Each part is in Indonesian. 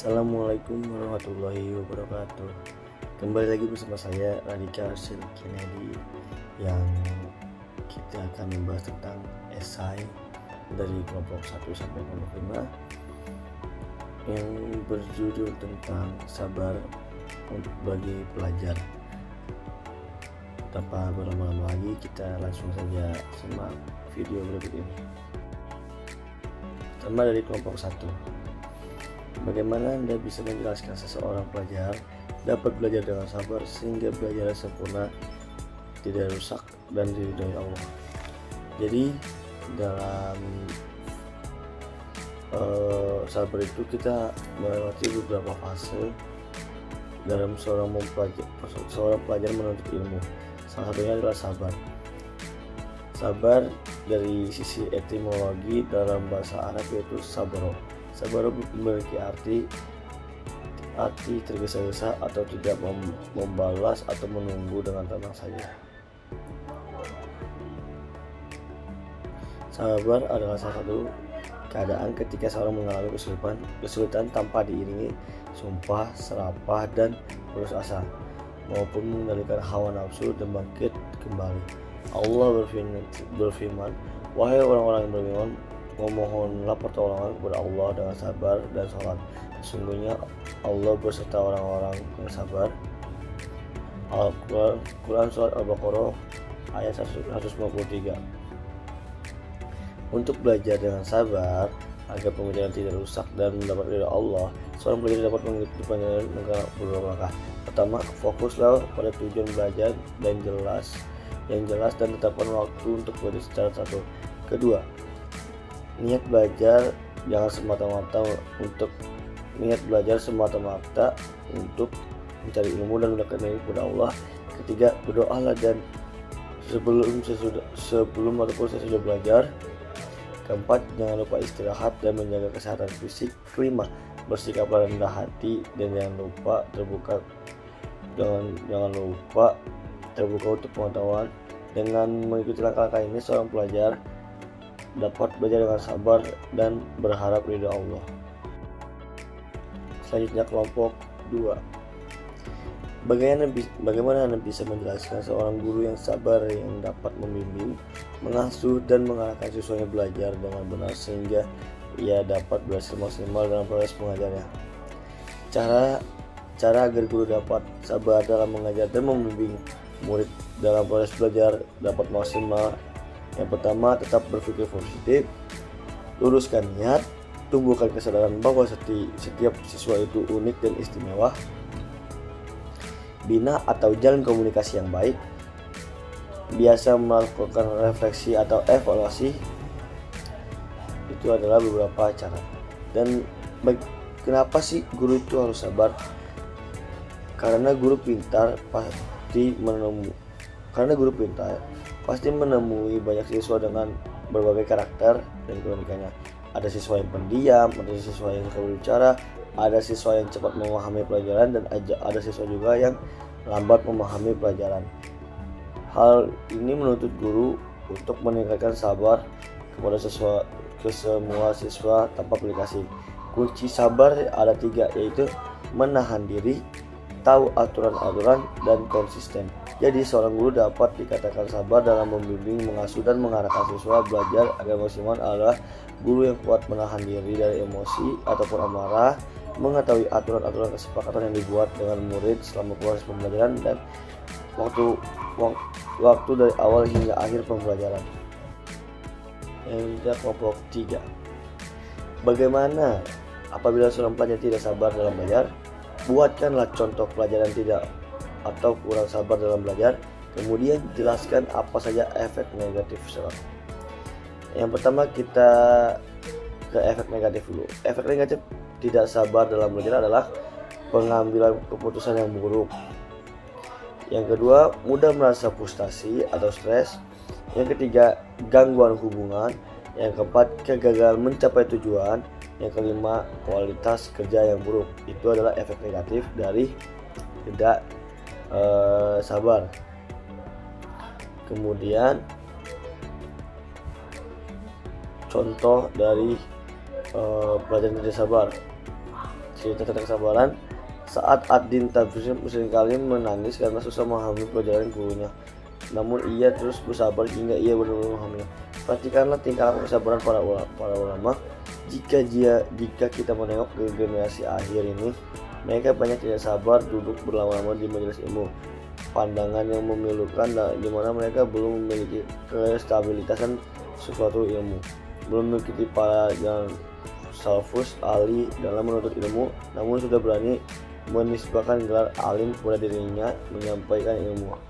Assalamualaikum warahmatullahi wabarakatuh. Kembali lagi bersama saya Radika Arsyil Kennedy, yang kita akan membahas tentang esai dari kelompok 1 sampai kelompok 5 yang berjudul tentang sabar untuk bagi pelajar. Tanpa berlama-lama lagi, kita langsung saja simak video berikut ini. Pertama, dari kelompok 1. Bagaimana Anda bisa menjelaskan seseorang pelajar dapat belajar dengan sabar sehingga belajar sempurna, tidak rusak, dan diridhoi Allah? Jadi dalam sabar itu kita melewati beberapa fase dalam seorang pelajar menuntut ilmu. Salah satunya adalah sabar. Sabar dari sisi etimologi dalam bahasa Arab yaitu sabro. Sabar memiliki arti tergesa-gesa atau tidak membalas atau menunggu dengan tenang saja. Sabar adalah salah satu keadaan ketika seorang mengalami kesulitan tanpa diiringi sumpah, serapah, dan putus asa, maupun mengendalikan hawa nafsu dan bangkit kembali. Allah berfirman, "Wahai orang-orang yang beriman, memohonlah pertolongan kepada Allah dengan sabar dan sholat. Sesungguhnya Allah beserta orang-orang yang sabar." Al-Quran Surat Al-Baqarah ayat 153. Untuk belajar dengan sabar agar pembelajaran tidak rusak dan mendapat ridha Allah, seorang pelajar dapat mengikuti pelajaran dengan beberapa langkah. Pertama, fokuslah pada tujuan belajar yang jelas dan tetapkan waktu untuk belajar secara teratur. Kedua, niat belajar semata-mata untuk mencari ilmu dan mendekatkan diri kepada Allah. Ketiga, berdoalah dan sebelum ataupun sesudah belajar. Keempat, jangan lupa istirahat dan menjaga kesehatan fisik. Kelima, bersikaplah rendah hati dan jangan lupa terbuka untuk pengetahuan. Dengan mengikuti langkah-langkah ini, seorang pelajar dapat belajar dengan sabar dan berharap ridha Allah. Selanjutnya, kelompok 2. Bagaimana Anda bisa menjelaskan seorang guru yang sabar yang dapat membimbing, mengasuh, dan mengarahkan siswanya belajar dengan benar sehingga ia dapat berhasil maksimal dalam proses mengajarnya? Cara agar guru dapat sabar dalam mengajar dan membimbing murid dalam proses belajar dapat maksimal. Yang pertama, tetap berpikir positif, luruskan niat, tumbuhkan kesadaran bahwa setiap siswa itu unik dan istimewa, bina atau jalan komunikasi yang baik, biasa melakukan refleksi atau evaluasi. Itu adalah beberapa cara. Dan kenapa sih guru itu harus sabar? Karena guru pintar pasti menemui banyak siswa dengan berbagai karakter dan keunikannya. Ada siswa yang pendiam, ada siswa yang suka berbicara, ada siswa yang cepat memahami pelajaran, dan ada siswa juga yang lambat memahami pelajaran. Hal ini menuntut guru untuk meningkatkan sabar ke semua siswa tanpa aplikasi. Kunci sabar ada 3, yaitu menahan diri, tahu aturan-aturan, dan konsisten. Jadi seorang guru dapat dikatakan sabar dalam membimbing, mengasuh, dan mengarahkan siswa belajar agar maksimal adalah guru yang kuat menahan diri dari emosi ataupun amarah, mengetahui aturan-aturan kesepakatan yang dibuat dengan murid selama proses pembelajaran, dan waktu dari awal hingga akhir pembelajaran. Yang kelompok 3. Bagaimana apabila seorang pelajar tidak sabar dalam belajar? Buatkanlah contoh pelajaran tidak atau kurang sabar dalam belajar, kemudian jelaskan apa saja efek negatif seorang. Yang pertama, kita ke efek negatif dulu. Efek negatif tidak sabar dalam belajar adalah pengambilan keputusan yang buruk. Yang kedua, mudah merasa frustasi atau stres. Yang ketiga, gangguan hubungan. Yang keempat, kegagalan mencapai tujuan. Yang kelima, kualitas kerja yang buruk. Itu adalah efek negatif dari tidak sabar. Kemudian contoh dari pelajaran tidak sabar. Cerita tentang kesabaran. Saat Ad-Din Tabris seringkali menangis karena susah memahami pelajaran gurunya. Namun ia terus bersabar hingga ia benar-benar memahaminya. Perhatikanlah tingkah laku kesabaran para ulama. Jika kita menengok ke generasi akhir ini, mereka banyak tidak sabar duduk berlama-lama di majelis ilmu. Pandangan yang memilukan di mana mereka belum memiliki kestabilitasan sesuatu ilmu, belum mengikuti para jalan salafus ali dalam menuntut ilmu, namun sudah berani menisbahkan gelar alim kepada dirinya menyampaikan ilmu.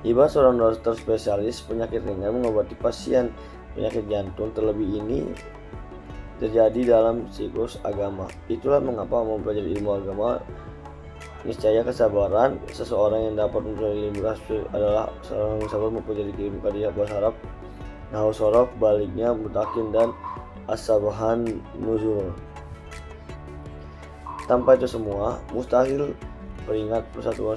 Ibarat seorang dokter spesialis penyakit ringan mengobati pasien penyakit jantung, terlebih ini terjadi dalam siklus agama. Itulah mengapa mempelajari ilmu agama niscaya kesabaran. Seseorang yang dapat mempelajari ilmu rasul adalah seorang yang sabar mempelajari ilmu qadiyah bahasa Arab, nahwu sorof, baliknya, mutakin, dan as-sabahan nuzul. Tanpa itu semua mustahil peringat persatuan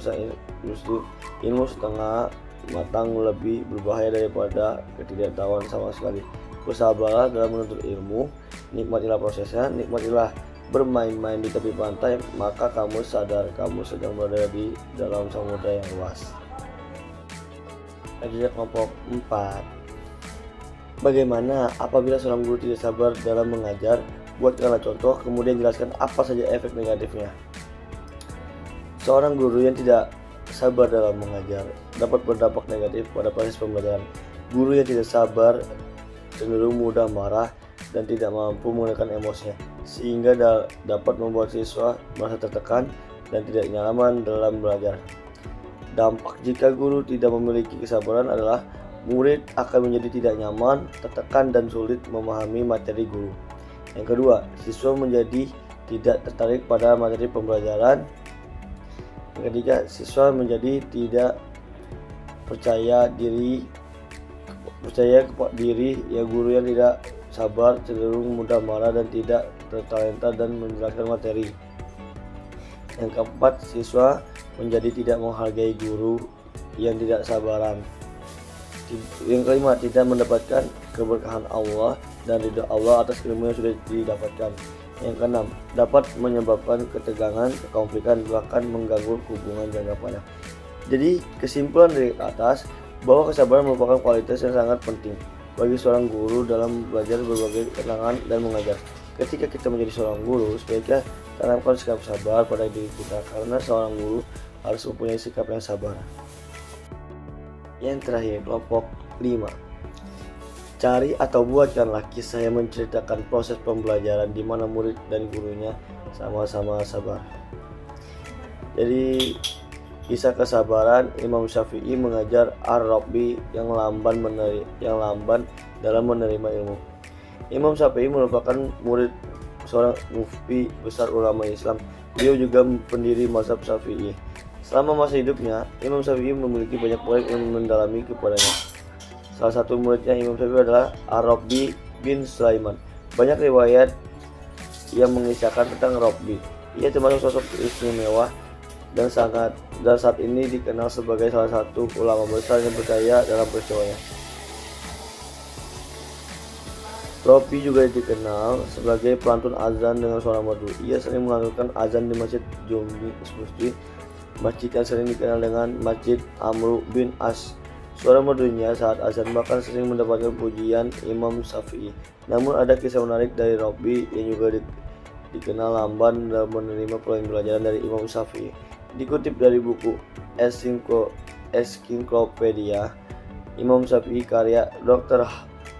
muslim. Ilmu setengah matang lebih berbahaya daripada ketidaktahuan sama sekali. Bersabarlah dalam menuntut ilmu, nikmatilah prosesnya, nikmatilah bermain-main di tepi pantai, maka kamu sadar kamu sedang berada di dalam samudera yang luas. Ajaran kelompok 4. Bagaimana apabila seorang guru tidak sabar dalam mengajar? Buatkanlah contoh, kemudian jelaskan apa saja efek negatifnya. Seorang guru yang tidak sabar dalam mengajar dapat berdampak negatif pada proses pembelajaran. Guru yang tidak sabar cenderung mudah marah dan tidak mampu mengendalikan emosinya, sehingga dapat membuat siswa merasa tertekan dan tidak nyaman dalam belajar. Dampak jika guru tidak memiliki kesabaran adalah murid akan menjadi tidak nyaman, tertekan, dan sulit memahami materi guru. Yang kedua, siswa menjadi tidak tertarik pada materi pembelajaran. Yang ketiga, siswa menjadi tidak percaya diri ya guru yang tidak sabar cenderung mudah marah dan tidak tertalenta dan menjelaskan materi. Yang keempat, siswa menjadi tidak menghargai guru yang tidak sabaran. Yang kelima, tidak mendapatkan keberkahan Allah dan ridha Allah atas ilmu yang sudah didapatkan. Yang keenam, dapat menyebabkan ketegangan, kekonflikan, bahkan mengganggu hubungan jangka panjang. Jadi kesimpulan dari atas bahwa kesabaran merupakan kualitas yang sangat penting bagi seorang guru dalam belajar berbagai kalangan dan mengajar. Ketika kita menjadi seorang guru, sebaiknya tanamkan sikap sabar pada diri kita, karena seorang guru harus mempunyai sikap yang sabar. Yang terakhir, kelompok 5. Cari atau buatkanlah kisah yang menceritakan proses pembelajaran di mana murid dan gurunya sama-sama sabar. Jadi kisah kesabaran Imam Syafi'i mengajar Ar-Rabi yang lamban dalam menerima ilmu. Imam Syafi'i merupakan murid seorang mufti besar ulama Islam. Beliau juga pendiri mazhab Syafi'i. Selama masa hidupnya, Imam Syafi'i memiliki banyak proyek yang mendalami kepadanya. Salah satu muridnya Imam Syafi'i adalah Ar-Rabi bin Sulaiman. Banyak riwayat yang mengisahkan tentang Rabi. Ia termasuk sosok istimewa dan saat ini dikenal sebagai salah satu ulama besar yang percaya dalam peristiwanya. Rabi juga dikenal sebagai pelantun azan dengan suara merdu. Ia sering melakukan azan di Masjid Jumi Masjid yang sering dikenal dengan Masjid Amr bin As. Suara merdunya saat azan bahkan sering mendapatkan pujian Imam Syafi'i. Namun ada kisah menarik dari Rabi yang juga dikenal lamban dalam menerima pelajaran dari Imam Syafi'i. Dikutip dari buku Ensiklopedia Imam Syafi'i karya Dr.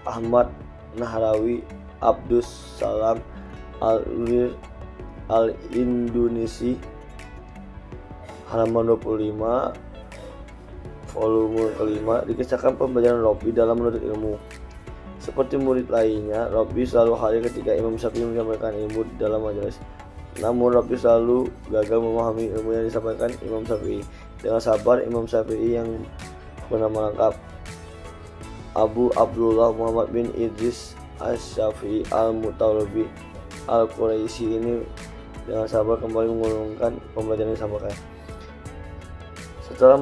Ahmad Nahrawi Abdus Salam Al-Indonesi halaman 25 volume kelima, dikisahkan pembelajaran Rabi dalam menuntut ilmu. Seperti murid lainnya, Rabi selalu hadir ketika Imam Syafi'i menyampaikan ilmu dalam majelis. Namun Rabi selalu gagal memahami ilmu yang disampaikan Imam Syafi'i. Dengan sabar, Imam Syafi'i yang bernama lengkap Abu Abdullah Muhammad bin Idris Asy-Syafi'i Al-Mutawallibi Al-Quraisy ini dengan sabar kembali mengulangkan pembelajaran yang disampaikan. Setelah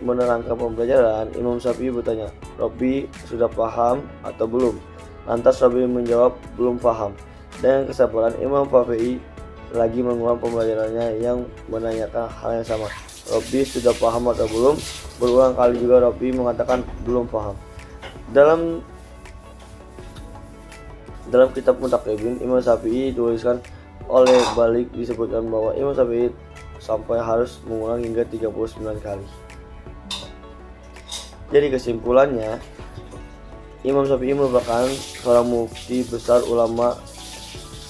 menerangkan pembelajaran, Imam Syafi'i bertanya, "Rabi sudah paham atau belum?" Lantas Rabi menjawab, "Belum paham." Dengan kesabaran Imam Syafi'i lagi mengulang pembelajarannya yang menanyakan hal yang sama. Robbi sudah paham atau belum? Berulang kali juga Robbi mengatakan belum paham. Dalam kitab Mutaqibbin Imam Syafi'i tuliskan oleh Balik disebutkan bahwa Imam Syafi'i sampai harus mengulang hingga 39 kali. Jadi kesimpulannya, Imam Syafi'i merupakan seorang mufti besar ulama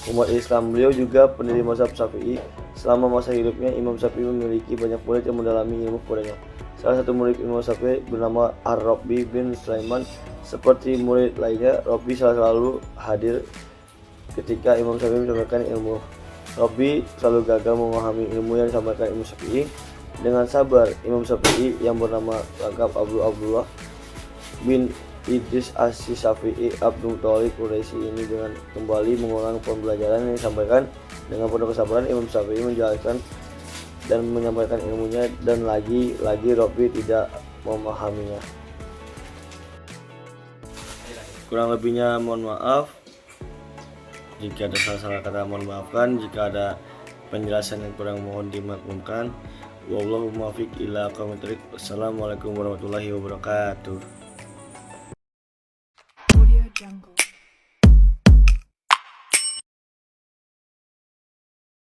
umat Islam. Beliau juga pendiri mazhab Syafi'i. Selama masa hidupnya, Imam Syafi'i memiliki banyak murid yang mendalami ilmu kepadanya. Salah satu murid Imam Syafi'i bernama Ar-Rabi bin Sulaiman. Seperti murid lainnya, Rabi selalu hadir ketika Imam Syafi'i menyampaikan ilmu. Rabi selalu gagal memahami ilmu yang disampaikan Imam Syafi'i. Dengan sabar, Imam Syafi'i yang bernama lengkap Abdullah bin Idris As-Syafi'i Abdul Thalib Quraisy ini dengan kembali mengulang pembelajaran yang disampaikan. Dengan penuh kesabaran, Imam Syafi'i menjelaskan dan menyampaikan ilmunya, dan lagi-lagi Rabi tidak memahaminya. Kurang lebihnya mohon maaf. Jika ada salah-salah kata mohon maafkan. Jika ada penjelasan yang kurang mohon dimaklumkan. Wallahu muwaffiq ila aqwamit thoriq. Wassalamualaikum warahmatullahi wabarakatuh.